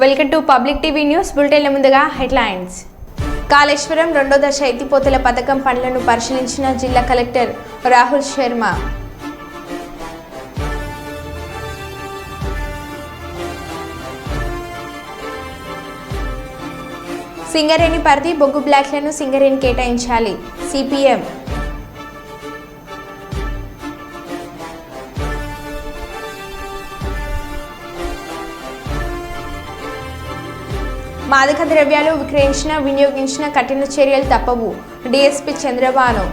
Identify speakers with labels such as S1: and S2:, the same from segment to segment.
S1: Welcome to public TV news బులెటిన్ల ముందుగా headlines. Kaleshwaram రెండో దశ ఎత్తిపోతల పథకం పనులను పరిశీలించిన జిల్లా కలెక్టర్ రాహుల్ శర్మ. సింగరేణి పరిధి బొగ్గు బ్లాక్లను సింగరేణి కేటాయించాలి సిపిఎం. మాదక ద్రవ్యాలు వినియోగించిన కఠిన చర్యలు తప్పవు డీఎస్పీ చంద్రబాను.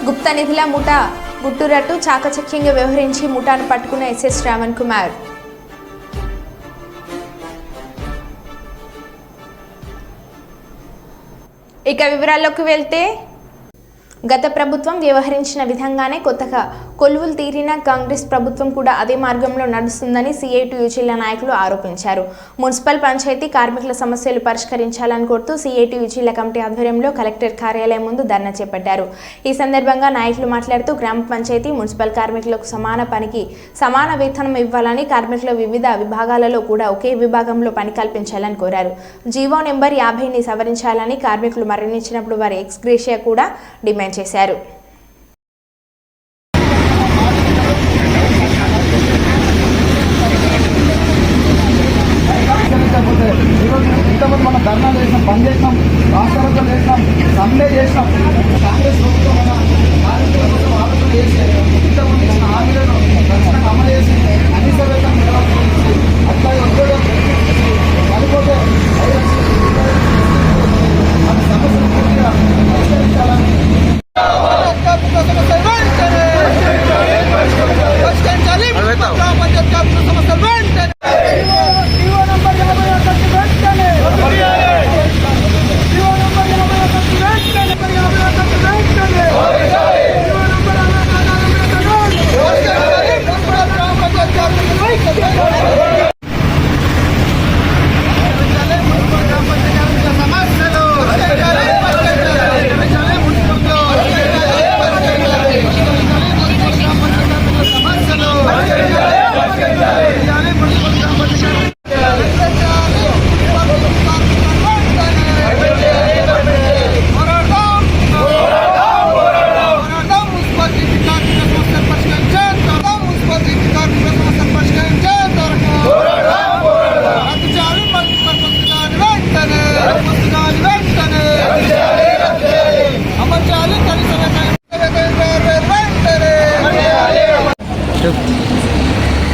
S1: గుప్త నిధుల ముఠా గుట్టురట్టు చాకచక్యంగా వ్యవహరించి ముఠాను పట్టుకున్న ఎస్ఎస్ శ్రావణ్ కుమార్. ఇక వివరాల్లోకి వెళ్తే గత ప్రభుత్వం వ్యవహరించిన విధంగానే కొత్తగా కొలువులు తీరిన కాంగ్రెస్ ప్రభుత్వం కూడా అదే మార్గంలో నడుస్తుందని సిఐటియు జిల్లా నాయకులు ఆరోపించారు. మున్సిపల్ పంచాయతీ కార్మికుల సమస్యలు పరిష్కరించాలని కోరుతూ సిఐటియు జిల్లా కమిటీ ఆధ్వర్యంలో కలెక్టర్ కార్యాలయం ముందు ధర్నా చేపట్టారు. ఈ సందర్భంగా నాయకులు మాట్లాడుతూ గ్రామ పంచాయతీ మున్సిపల్ కార్మికులకు సమాన పనికి సమాన వేతనం ఇవ్వాలని, కార్మికుల వివిధ విభాగాలలో కూడా ఒకే విభాగంలో పని కల్పించాలని కోరారు. జీవో నెంబర్ 50ని సవరించాలని, కార్మికులు మరణించినప్పుడు వారి ఎక్స్గ్రేషియా కూడా డిమాండ్ చేశారు.
S2: ఇంతకుముందు మనం ధర్నా చేసినాం, బంద్ చేసినాం, రాష్ట్రాలు చేసినాం, సమ్మె చేసినాం. కాంగ్రెస్ ప్రభుత్వం కార్మికుల కోసం ఆలోచన చేసి ఇంతకుముందు ఇచ్చిన హామీలను ఖచ్చితంగా అమలు చేసి కనీస వేతనం నిలబడి అట్లాగే ఉద్యోగం పడిపోతే మన సమస్యలు పూర్తిగా పరిష్కరించాలని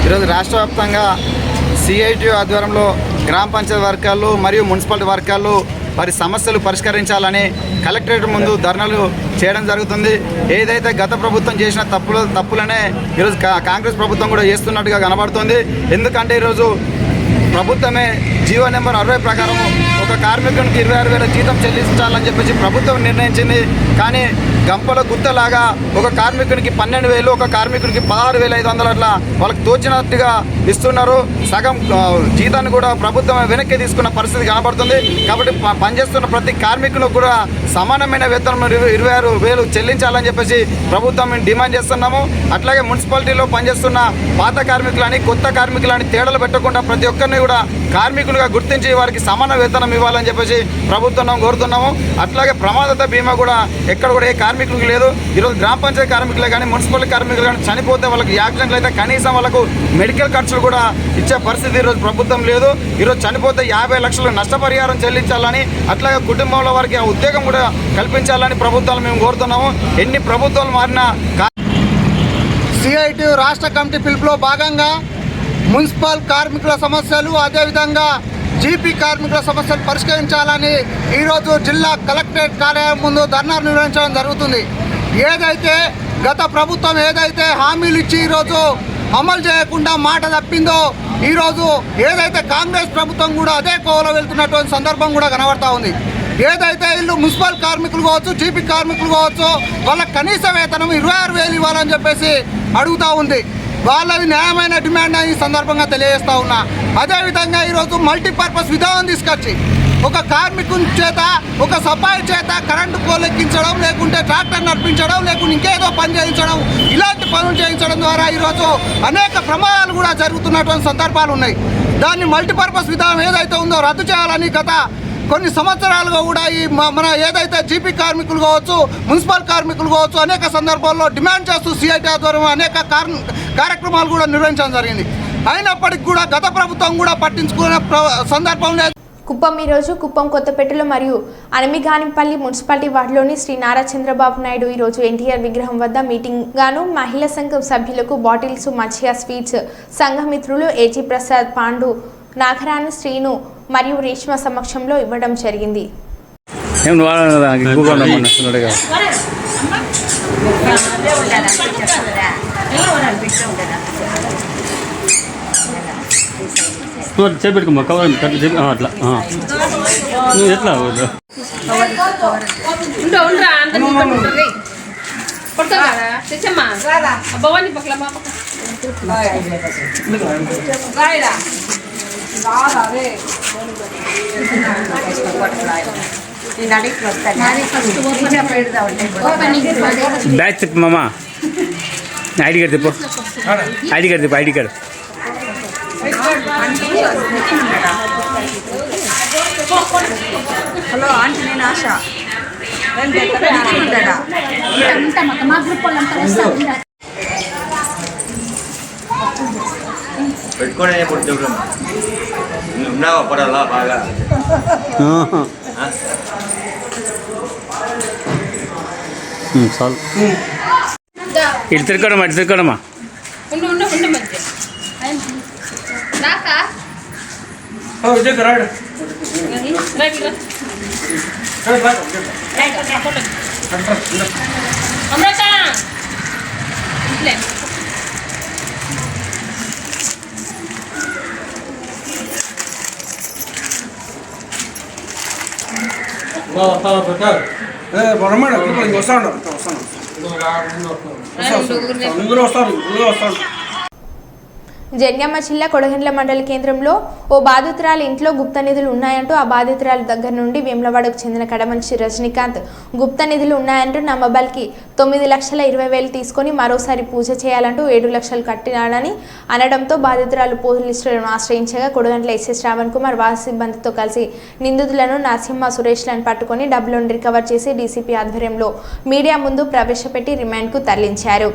S2: ఈరోజు రాష్ట్ర వ్యాప్తంగా సిఐటియు ఆధ్వర్యంలో గ్రామ పంచాయతీ వర్గాలు మరియు మున్సిపాలిటీ వర్గాలు వారి సమస్యలు పరిష్కరించాలని కలెక్టరేట్ ముందు ధర్నాలు చేయడం జరుగుతుంది. ఏదైతే గత ప్రభుత్వం చేసిన తప్పులనే ఈరోజు కాంగ్రెస్ ప్రభుత్వం కూడా చేస్తున్నట్టుగా కనబడుతుంది. ఎందుకంటే ఈరోజు ప్రభుత్వమే జీవో నెంబర్ 60 ప్రకారం ఒక కార్మికునికి 26,000 జీతం చెల్లించాలని చెప్పేసి ప్రభుత్వం నిర్ణయించింది. కానీ గంపల గుత్తలాగా ఒక కార్మికునికి 12,000, ఒక కార్మికునికి 16,500 అట్లా వాళ్ళకి తోచినట్టుగా ఇస్తున్నారు. సగం జీతాన్ని కూడా ప్రభుత్వం వెనక్కి తీసుకున్న పరిస్థితి కనబడుతుంది. కాబట్టి పనిచేస్తున్న ప్రతి కార్మికులకు కూడా సమానమైన వేతనం 26,000 చెల్లించాలని చెప్పేసి ప్రభుత్వం డిమాండ్ చేస్తున్నాము. అట్లాగే మున్సిపాలిటీలో పనిచేస్తున్న పాత కార్మికులని, కొత్త కార్మికులని తేడాలు పెట్టకుండా ప్రతి ఒక్కరిని కూడా కార్మికులుగా గుర్తించి వారికి సమాన వేతనం ఇవ్వాలని చెప్పేసి ప్రభుత్వం కోరుతున్నాము. అట్లాగే ప్రమాదత బీమా కూడా ఎక్కడ కూడా ఏ కార్మికులకు లేదు. ఈరోజు గ్రామ పంచాయతీ కార్మికులే కానీ మున్సిపల్ కార్మికులు కానీ చనిపోతే వాళ్ళకి యాక్సిడెంట్లు అయితే కనీసం వాళ్ళకు మెడికల్ ఖర్చులు కూడా ఇచ్చే పరిస్థితి ఈరోజు ప్రభుత్వం లేదు. ఈరోజు చనిపోతే 50 లక్షలు నష్టపరిహారం చెల్లించాలని, అట్లాగే కుటుంబంలో వారికి ఉద్యోగం కూడా కల్పించాలని ప్రభుత్వాలు మేము కోరుతున్నాము. ఎన్ని ప్రభుత్వాలు మారినా
S3: సిఐటియు రాష్ట్ర కమిటీ పిలుపులో భాగంగా మున్సిపల్ కార్మికుల సమస్యలు, అదేవిధంగా జీపీ కార్మికుల సమస్యలు పరిష్కరించాలని ఈరోజు జిల్లా కలెక్టరేట్ కార్యాలయం ముందు ధర్నా నిర్వహించడం జరుగుతుంది. ఏదైతే గత ప్రభుత్వం ఏదైతే హామీలు ఇచ్చి ఈరోజు అమలు చేయకుండా మాట తప్పిందో, ఈరోజు ఏదైతే కాంగ్రెస్ ప్రభుత్వం కూడా అదే కోవలో వెళ్తున్నటువంటి సందర్భం కూడా కనబడతా ఉంది. ఏదైతే వీళ్ళు మున్సిపల్ కార్మికులు కావచ్చు, జీపీ కార్మికులు కావచ్చు, వాళ్ళకి కనీస వేతనం 26,000 ఇవ్వాలని చెప్పేసి అడుగుతూ ఉంది. వాళ్ళది న్యాయమైన డిమాండ్ ఈ సందర్భంగా తెలియజేస్తూ ఉన్నా. అదేవిధంగా ఈరోజు మల్టీపర్పస్ విధానం తీసుకొచ్చి ఒక కార్మికుని చేత ఒక సఫాయి చేత కరెంటు పోలెక్కించడం, లేకుంటే ట్రాక్టర్ నడిపించడం, లేకుంటే ఇంకేదో పని చేయించడం, ఇలాంటి పనులు చేయించడం ద్వారా ఈరోజు అనేక ప్రమాదాలు కూడా జరుగుతున్నటువంటి సందర్భాలు ఉన్నాయి. దాన్ని మల్టీపర్పస్ విధానం ఏదైతే ఉందో రద్దు చేయాలని గత కొన్ని సంవత్సరాలుగా కూడా ఈ మన ఏదైతే జీపీ కార్మికులు కావచ్చు, మున్సిపల్ కార్మికులు కావచ్చు, అనేక సందర్భాల్లో డిమాండ్ చేస్తూ సిఐటి ఆధ్వర్యం అనేక కార్యక్రమాలు కూడా నిర్వహించడం జరిగింది. అయినప్పటికీ కూడా గత ప్రభుత్వం కూడా పట్టించుకునే సందర్భం లేదు.
S1: కుప్పం ఈరోజు కుప్పం కొత్తపేటలో మరియు అనమిగానిపల్లి మున్సిపాలిటీ వార్డులోని శ్రీ నారా చంద్రబాబు నాయుడు ఈరోజు ఎన్టీఆర్ విగ్రహం వద్ద మీటింగ్ గాను మహిళా సంఘం సభ్యులకు బాటిల్స్ మచ్చియా స్వీట్స్ సంఘమిత్రులు ఏజీ ప్రసాద్, పాండు, నాగరాణి, శ్రీను మరియు రేష్మ సమక్షంలో ఇవ్వడం జరిగింది.
S4: చేపెట్టుకోమ్మా కవర్ అట్లా నువ్వు ఎట్లా
S5: భవానీ పక్కల
S4: బ్యాగ్ చెప్పు మామా, ఐడి కార్డు చెప్పు, ఐడి కార్డు చెప్పు, ఐడి కార్డు.
S5: హలో ఆంటీ, నేను ఆశ.
S6: పెట్టుకోనే పొద్దున్న ఉన్నావా పడాలా బాగా
S4: చాలు. ఇటు తిరగడమ్మా, ఇటు తిరగడమ్మా.
S1: జన్యామ జిల్లా కొడగండ్ల మండల కేంద్రంలో ఓ బాధితురాలి ఇంట్లో గుప్త నిధులు ఉన్నాయంటూ ఆ బాధితురాలి దగ్గర నుండి వేములవాడకు చెందిన కడమనిషి రజనీకాంత్ గుప్త నిధులు ఉన్నాయంటూ నా మొబైల్కి 9,20,000 తీసుకొని మరోసారి పూజ చేయాలంటూ 7 లక్షలు కట్టినాడని అనడంతో బాధితురాలు పోలీసులను ఆశ్రయించగా కొడగండ్ల ఎస్ఐ శ్రావణ్ కుమార్ వాహన సిబ్బందితో కలిసి నిందితులను నరసింహ, సురేష్లను పట్టుకొని డబ్బులను రికవర్ చేసి డీసీపీ ఆధ్వర్యంలో మీడియా ముందు ప్రవేశపెట్టి రిమాండ్కు తరలించారు.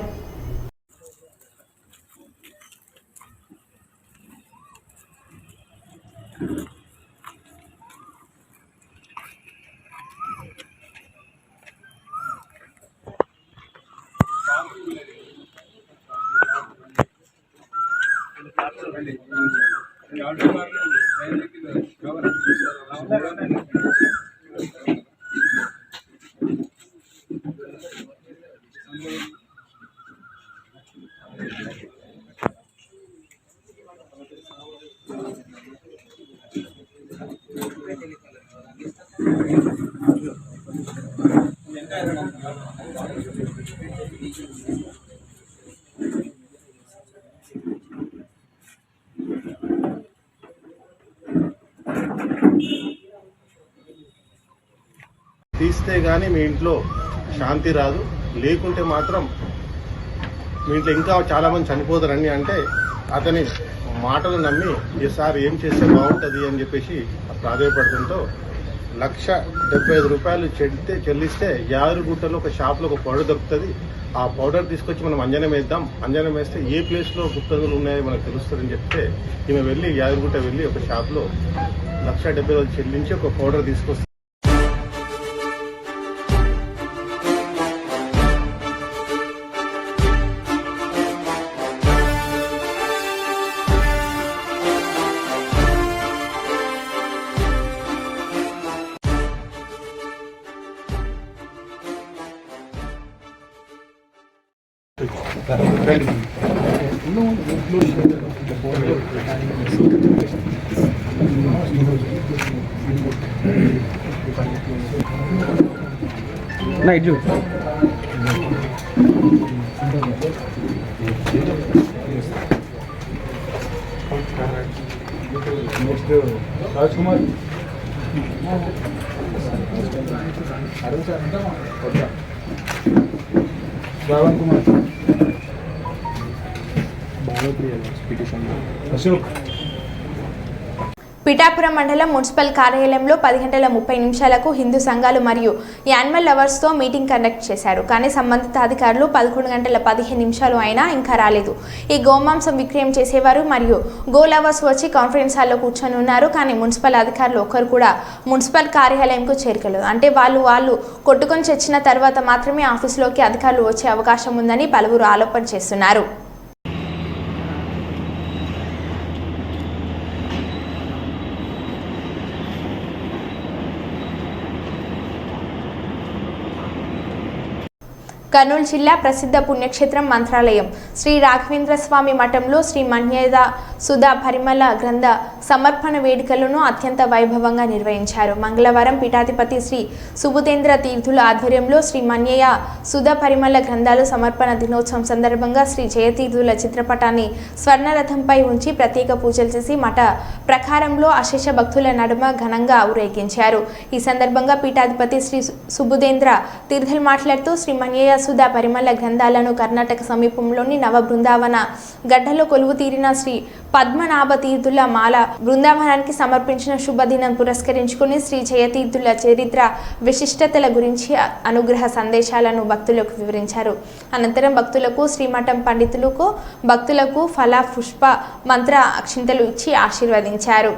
S7: తీస్తే కానీ మీ ఇంట్లో శాంతి రాదు, లేకుంటే మాత్రం మీ ఇంట్లో ఇంకా చాలామంది చనిపోతారని అంటే అతని మాటలు నమ్మి ఈసారి ఏం చేస్తే బాగుంటుంది అని చెప్పేసి ప్రాధాన్యపడుతుంటో 1,75,000 చెల్లిస్తే యాదగిరిగుట్టలో ఒక షాప్లో ఒక పౌడర్ దొరుకుతుంది. ఆ పౌడర్ తీసుకొచ్చి మనం అంజనం వేద్దాం, అంజనం వేస్తే ఏ ప్లేస్లో గుప్తలు ఉన్నాయో మనకు తెలుస్తుందని చెప్తే ఈమె వెళ్ళి యాదగిరిగుట్ట వెళ్ళి ఒక షాప్లో 1,70,000 చెల్లించి ఒక పౌడర్ తీసుకొస్తే రాజ్ కుమార్
S1: పిఠాపురం మండలం మున్సిపల్ కార్యాలయంలో 10:30 హిందూ సంఘాలు మరియు యానిమల్ లవర్స్తో మీటింగ్ కండక్ట్ చేశారు. కానీ సంబంధిత అధికారులు 11:15 అయినా ఇంకా రాలేదు. ఈ గోమాంసం విక్రయం చేసేవారు మరియు గో లవర్స్ వచ్చి కాన్ఫరెన్స్ హాల్లో కూర్చొని ఉన్నారు. కానీ మున్సిపల్ అధికారులు ఒక్కరు కూడా మున్సిపల్ కార్యాలయంకు చేరుకోలేదు. అంటే వాళ్ళు కొట్టుకొని చచ్చిన తర్వాత మాత్రమే ఆఫీసులోకి అధికారులు వచ్చే అవకాశం ఉందని పలువురు ఆరోపణ చేస్తున్నారు. కర్నూలు జిల్లా ప్రసిద్ధ పుణ్యక్షేత్రం మంత్రాలయం శ్రీ రాఘవేంద్ర స్వామి మఠంలో శ్రీ మన్యేద సుధా పరిమళ గ్రంథ సమర్పణ వేడుకలను అత్యంత వైభవంగా నిర్వహించారు. మంగళవారం పీఠాధిపతి శ్రీ సుబుధేంద్ర తీర్థుల ఆధ్వర్యంలో శ్రీ మన్యేయ సుధా పరిమళ గ్రంథాలు సమర్పణ దినోత్సవం సందర్భంగా శ్రీ జయతీర్థుల చిత్రపటాన్ని స్వర్ణరథంపై ఉంచి ప్రత్యేక పూజలు చేసి మఠ ప్రకారంలో అశేష భక్తుల నడుమ ఘనంగా ఊరేగించారు. ఈ సందర్భంగా పీఠాధిపతి శ్రీ సుబుధేంద్ర తీర్థులు మాట్లాడుతూ శ్రీ మన్యేయ సుధా పరిమళ గ్రంథాలను కర్ణాటక సమీపంలోని నవ బృందావన గడ్డలో కొలువు తీరిన శ్రీ పద్మనాభ తీర్థుల మాల బృందావనానికి సమర్పించిన శుభదినం పురస్కరించుకుని శ్రీ జయతీర్థుల చరిత్ర విశిష్టతల గురించి అనుగ్రహ సందేశాలను భక్తులకు వివరించారు. అనంతరం భక్తులకు శ్రీమఠం పండితులకు భక్తులకు ఫల పుష్ప మంత్ర అక్షింతలు ఇచ్చి ఆశీర్వదించారు.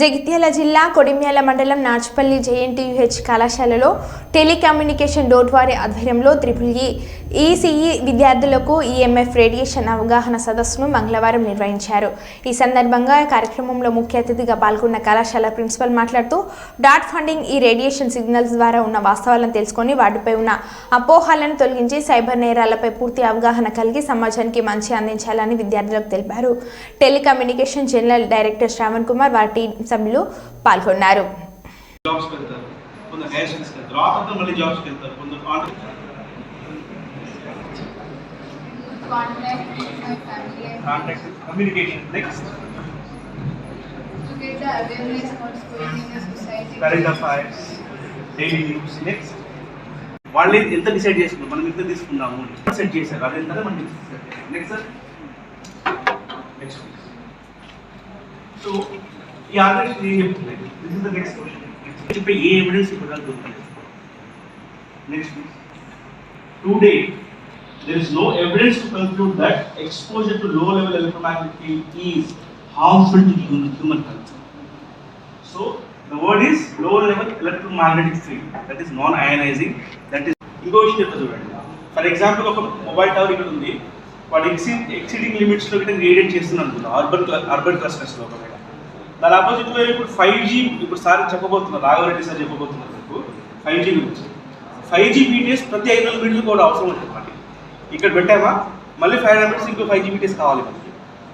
S1: జగిత్యాల జిల్లా కొడిమ్యాల మండలం నాచుపల్లి జేఎన్టీయూహెచ్ కళాశాలలో టెలికమ్యూనికేషన్ డోట్ వారి ఆధ్వర్యంలో EEE ఈసీఈ విద్యార్థులకు ఈఎంఎఫ్ రేడియేషన్ అవగాహన సదస్సును మంగళవారం నిర్వహించారు. ఈ సందర్భంగా కార్యక్రమంలో ముఖ్య అతిథిగా పాల్గొన్న కళాశాల ప్రిన్సిపల్ మాట్లాడుతూ డాట్ ఫండింగ్ ఈ రేడియేషన్ సిగ్నల్స్ ద్వారా ఉన్న వాస్తవాలను తెలుసుకొని వాటిపై ఉన్న అపోహలను తొలగించి సైబర్ నేరాలపై పూర్తి అవగాహన కలిగి సమాజానికి మంచి అందించాలని విద్యార్థులకు తెలిపారు. Telecommunication general director Shravan Kumar వారి టీం సభ్యులు పాల్గొన్నారు.
S8: Contact communication next.
S9: To get the awareness what's going in the society.
S8: Current affairs, daily news next. వాళ్ళు ఎంత డిసైడ్ చేసుకున్నాం మనం ఎంత తీసుకున్నాము సెట్ చేశారు అది ఎంత మనం నెక్స్ట్ సార్ నెక్స్ట్. సో ఈ ఆర్గనైజేషన్ ఏం చెప్తున్నాయి this is the next question చెప్పే ఏ ఎవిడెన్స్ ఇప్పుడు దొరుకుతుంది next today there is no evidence to conclude that exposure to low level electromagnetic field is harmful to human health. So the word is low level electromagnetic field, that is non ionizing, that is ingo chepta chudandi. For example oka mobile tower ikkada undi vaadi exceeding limits lo gita radiate chestunna anukunda urban clusters lo okada dani opposite lo ippudu 5G ippudu sari cheppabothunnadu Raghavaredi sir cheppabothunnadu 5G gurinchi 5G BTS prati 500 మీటర్లు కూడా అవసరం ఉంటుంది. ఇక్కడ పెట్టామా మళ్ళీ 500 metres ఇంకో 5 GBTS కావాలి మనకి.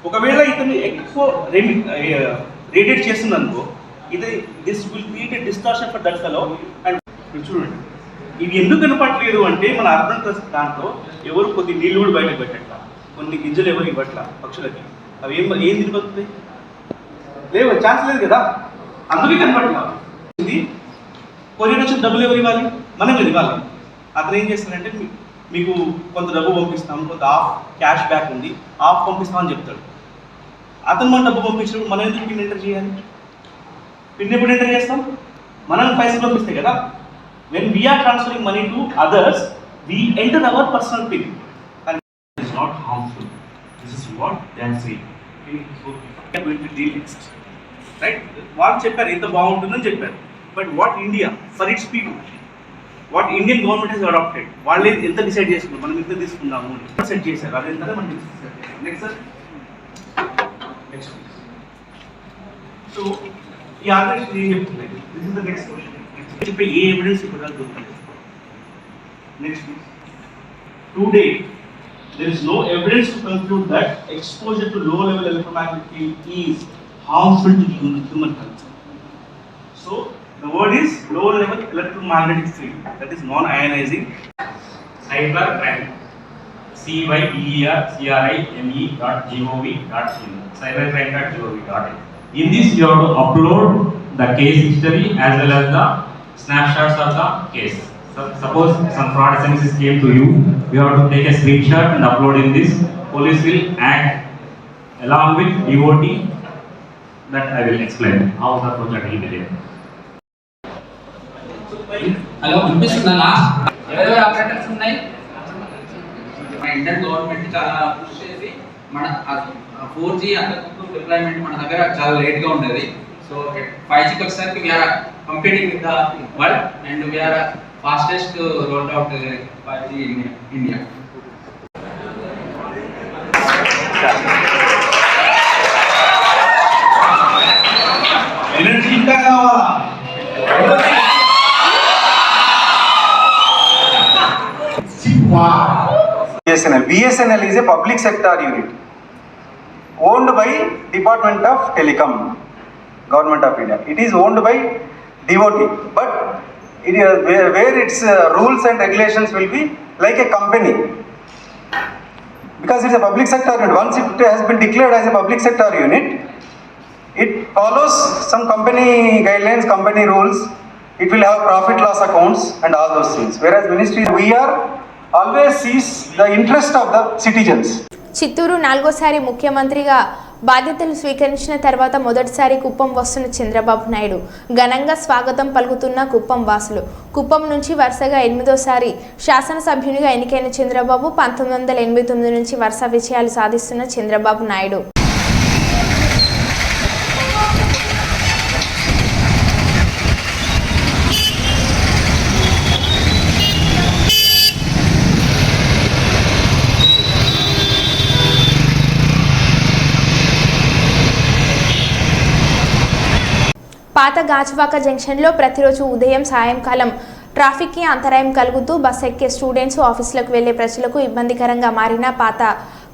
S8: ఒకవేళ ఇతను ఎక్కువ రేడియేట్ చేస్తుందనుకో ఇది this will create a distortion for that fellow. And చూడండి ఇది ఎందుకు కనపడలేదు అంటే మన అర్బన్ క్లస్టర్ దాంట్లో ఎవరు కొద్ది నీళ్ళు కూడా బయటకు పెట్టట్ల, కొన్ని గింజలు ఎవరు ఇవ్వట్ల పక్షులకి, అవి ఏం తినిపోతుంది లేవు ఛాన్స్ లేదు కదా, అందుకే కనపడలేదు. ఇది కొరియర్ వచ్చిన డబ్బులు ఎవరు ఇవ్వాలి, మనం ఇవ్వాలి. అతను ఏం చేస్తాడంటే మీకు కొంత డబ్బు పంపిస్తాం, కొంత ఆఫ్ క్యాష్ బ్యాక్ ఉంది, ఆఫ్ పంపిస్తామని చెప్తాడు. అతను మన డబ్బు పంపించినప్పుడు మనం ఎందుకు పిన్ ఎంటర్ చేయాలి? పిన్ ఎప్పుడు ఎంటర్ చేస్తాం? మనం పైసలు పంపిస్తే కదా. When we're transferring money to others we enter our personal pin. It is not harmful. This is what they are saying. Right, వాళ్ళు చెప్పారు ఎంత బాగుంటుందని చెప్పారు. But what India for it's people what Indian government has adapted. వాళ్ళు ఎంత decide చేసుకున్నారు, మనం ఇంత తీసుకుందాము సెట్ చేశారు, అది ఎంత మనం నెక్స్ట్ సార్. నెక్స్ట్ సో ఈ ఆర్గనైజేషన్ ఏం చెప్తున్నాయి, this is the next question. చెప్పే ఏ ఎవిడెన్స్ ఇవ్వడానికి దొరుకుతుంది. Next today there is no evidence to conclude that exposure to low level electromagnetic field is harmful to human health. So the word is low level electromagnetic field, that is non ionizing.
S10: Cybercrime, cybercrime.gov.in, cybercrime.gov.in. In this you have to upload the case history as well as the snapshots of the case. So suppose some fraud SMS came to you, you have to take a screenshot and upload in this. Police will act along with DOT, that I will explain how the project will be there.
S11: Hello వినిపిస్తుందా? ఎవరెవరు operators ఉన్నాయి? మన Indian government చాలా push చేసి మన 4G అంతకు deployment మన దగ్గర చాలా లేట్గా ఉండేది. సో 5Gకి వచ్చేసరికి we're competing with the world and we're fastest rolled out 5G in India.
S8: Energy ఇంకా కావాలా?
S3: BSNL is a public sector unit owned by Department of Telecom, Government of India. It is owned by DOT, but where its rules and regulations will be like a company, because it's a public sector unit. Once it has been declared as a public sector unit, it follows some company guidelines, company rules. It will have profit loss accounts and all those things, whereas ministry, we are always sees the interest of the citizens.
S1: Chittoor నాలుగోసారి ముఖ్యమంత్రిగా బాధ్యతలు స్వీకరించిన తర్వాత మొదటిసారి కుప్పం వస్తున్న చంద్రబాబు నాయుడు ఘనంగా స్వాగతం పలుకుతున్న కుప్పం వాసులు. కుప్పం నుంచి వరుసగా 8వ శాసనసభ్యునిగా ఎన్నికైన చంద్రబాబు 1989 నుంచి వరుస విజయాలు సాధిస్తున్న చంద్రబాబు నాయుడు పాత గాజువాక జంక్షన్లో ప్రతిరోజు ఉదయం సాయంకాలం ట్రాఫిక్కి అంతరాయం కలుగుతూ బస్ ఎక్కే స్టూడెంట్స్ ఆఫీసులకు వెళ్లే ప్రజలకు ఇబ్బందికరంగా మారిన పాత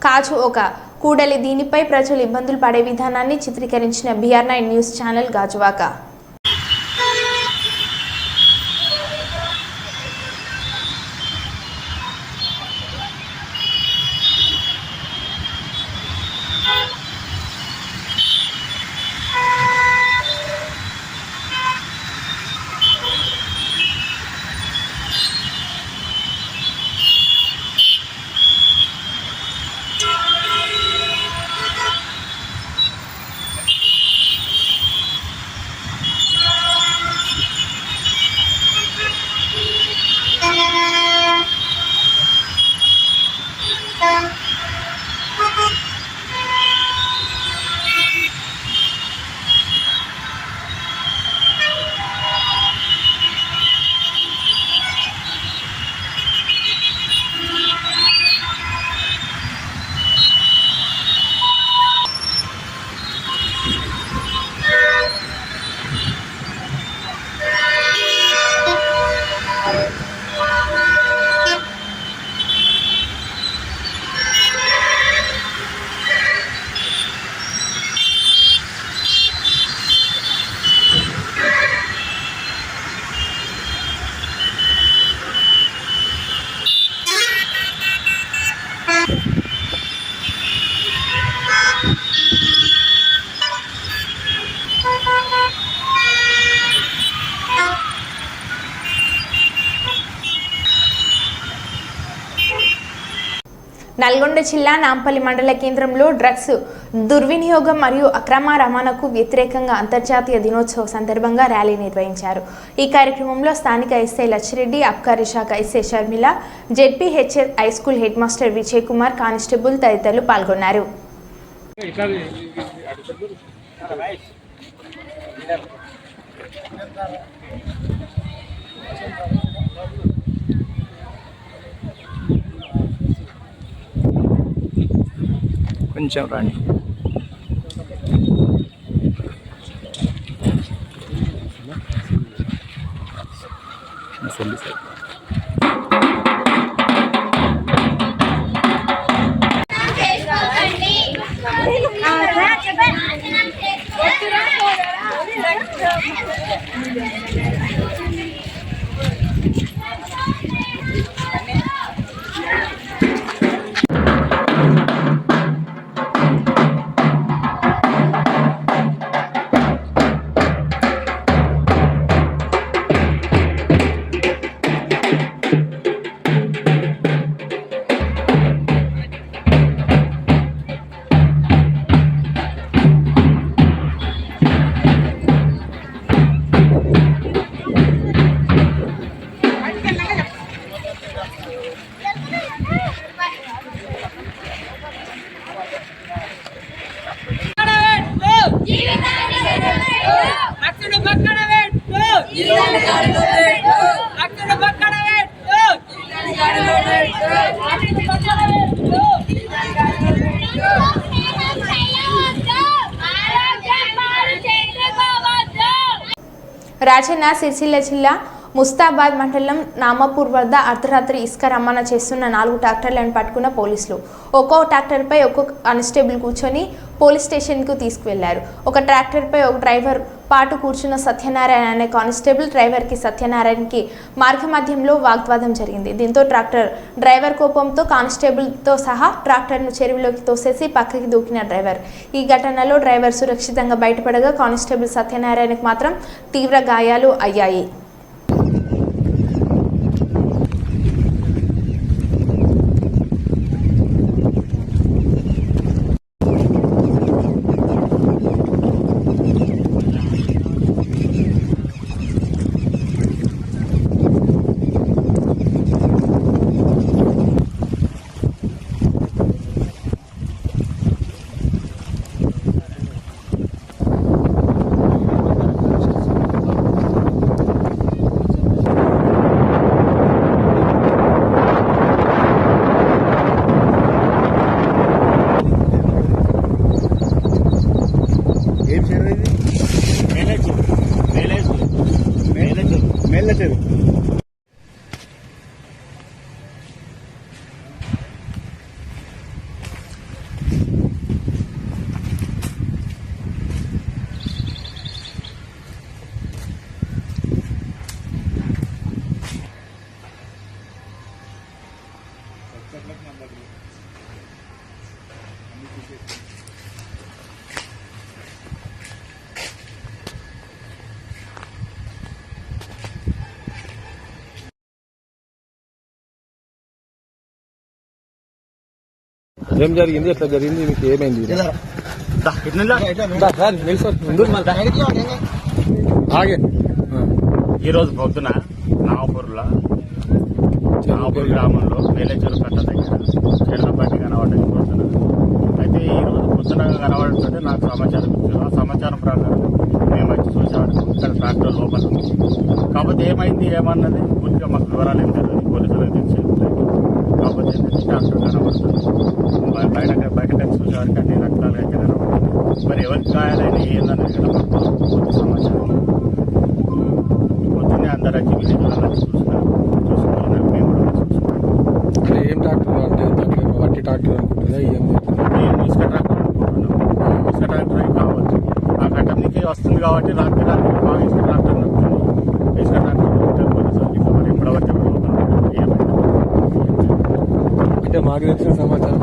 S1: కాజు ఒక కూడలి. దీనిపై ప్రజలు ఇబ్బందులు పడే విధానాన్ని చిత్రీకరించిన BR9 news channel Gajuwaka. Nalgonda జిల్లా నాంపల్లి మండల కేంద్రంలో డ్రగ్స్ దుర్వినియోగం మరియు అక్రమ రవాణాకు వ్యతిరేకంగా అంతర్జాతీయ దినోత్సవ సందర్భంగా ర్యాలీ నిర్వహించారు. ఈ కార్యక్రమంలో స్థానిక ఎస్ఐ లచ్చిరెడ్డి, అబ్కారీ శాఖ SI Sharmila, ZPHS high school head master Vijay Kumar, constable తదితరులు పాల్గొన్నారు.
S4: కొంచెం రాండి.
S1: రాజన్న సిరిసిల్ల జిల్లా ముస్తాబాద్ మండలం నామాపూర్ వద్ద అర్ధరాత్రి ఇసుక రవాణా చేస్తున్న 4 ట్రాక్టర్లను పట్టుకున్న పోలీసులు. ఒక్కో ట్రాక్టర్పై ఒక్కో కానిస్టేబుల్ కూర్చొని పోలీస్ స్టేషన్కు తీసుకువెళ్లారు. ఒక ట్రాక్టర్పై ఒక డ్రైవర్ పాటు కూర్చున్న సత్యనారాయణ అనే కానిస్టేబుల్ డ్రైవర్కి సత్యనారాయణకి మార్గ మధ్యంలో వాగ్వాదం జరిగింది. దీంతో డ్రైవర్ కోపంతో కానిస్టేబుల్తో సహా ట్రాక్టర్ను చెరువులోకి తోసేసి పక్కకి దూకిన డ్రైవర్. ఈ ఘటనలో డ్రైవర్ సురక్షితంగా బయటపడగా కానిస్టేబుల్ సత్యనారాయణకు మాత్రం తీవ్ర గాయాలు అయ్యాయి.
S7: ఏం జరిగింది, ఎట్లా జరిగింది, మీకు ఏమైంది?
S10: ఈరోజు పొద్దున నాగపూర్ గ్రామంలో మేలేచూరు కట్ట దగ్గర చెట్లపట్టి కనబడ్డది పొద్దున. అయితే ఈరోజు పొద్దున కనబడుతుంటే నాకు సమాచారం ఇచ్చారు. ఆ సమాచారం ప్రకారం మేము వచ్చి చూసాము. ఇక్కడ ట్రాక్టర్ లోపల కాకపోతే ఏమైంది ఏమన్నది పూర్తిగా మాకు వివరాలు ఏం తెలియదు. పోలీసులకు తెలిసి కాకపోతే ట్రాక్టర్ కనబడుతుంది. బయటకు చూసేవారికి అన్ని రక్తాలు అయితే కనబడుతుంది. మరి ఎవరికి గాయాలైనా ఏందన్నది కూడా మాకు పూర్తి సమాచారం. పొద్దున్నే అందరూ వచ్చి విలేజ్లలో చూసుకున్నారు. మేము కూడా చూసుకున్నాం.
S7: ఏం ట్రాక్టర్ అంటే వట్టి ట్రాక్టర్ అనుకుంటుందా?
S10: ఇసుక ట్రాక్టర్ అనుకుంటున్నాం. ఇసుక ట్రాక్టర్ కావచ్చు. ఆ ఘటనకి వస్తుంది కాబట్టి రాత్రి బాగా ఇసుక ట్రాక్టర్ నడుస్తుంది. ఇసుక ట్రాక్టర్ మరి ఎప్పటివరకు
S7: అంటే మాకు తెలిసిన సమాచారం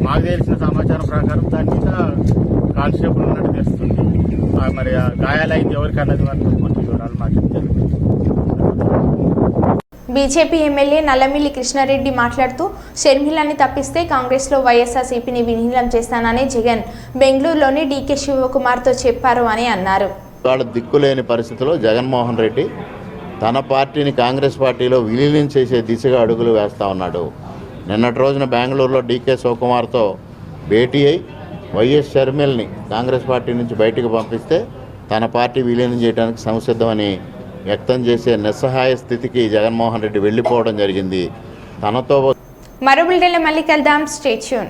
S10: మాకు తెలిసిన సమాచారం ప్రకారం దాని మీద కానిస్టేబుల్ ఉన్నట్టు తెలుస్తుంది. మరి గాయాలైంది ఎవరికి అన్నది వరకు పూర్తి వివరాలు మాకు
S1: బీజేపీ ఎమ్మెల్యే నల్లమిల్లి కృష్ణారెడ్డి మాట్లాడుతూ షర్మిలని తప్పిస్తే కాంగ్రెస్లో వైఎస్ఆర్సీపీని విలీనం చేస్తానని జగన్ బెంగళూరులోని డీకే శివకుమార్తో చెప్పారు అని అన్నారు.
S12: వాళ్ళ దిక్కులేని పరిస్థితిలో జగన్మోహన్ రెడ్డి తన పార్టీని కాంగ్రెస్ పార్టీలో విలీనం చేసే దిశగా అడుగులు వేస్తూ ఉన్నాడు. నిన్నటి రోజున బెంగళూరులో డీకే శివకుమార్తో భేటీ అయి వైఎస్ షర్మిల్ని కాంగ్రెస్ పార్టీ నుంచి బయటకు పంపిస్తే తన పార్టీ విలీనం చేయడానికి సంసిద్ధమని వ్యక్తం చేసే నిస్సహాయ స్థితికి జగన్మోహన్ రెడ్డి వెళ్ళిపోవడం జరిగింది. తనతో
S1: మరో బులెటిన్లో మళ్ళీ కలుద్దాం. Stay tune.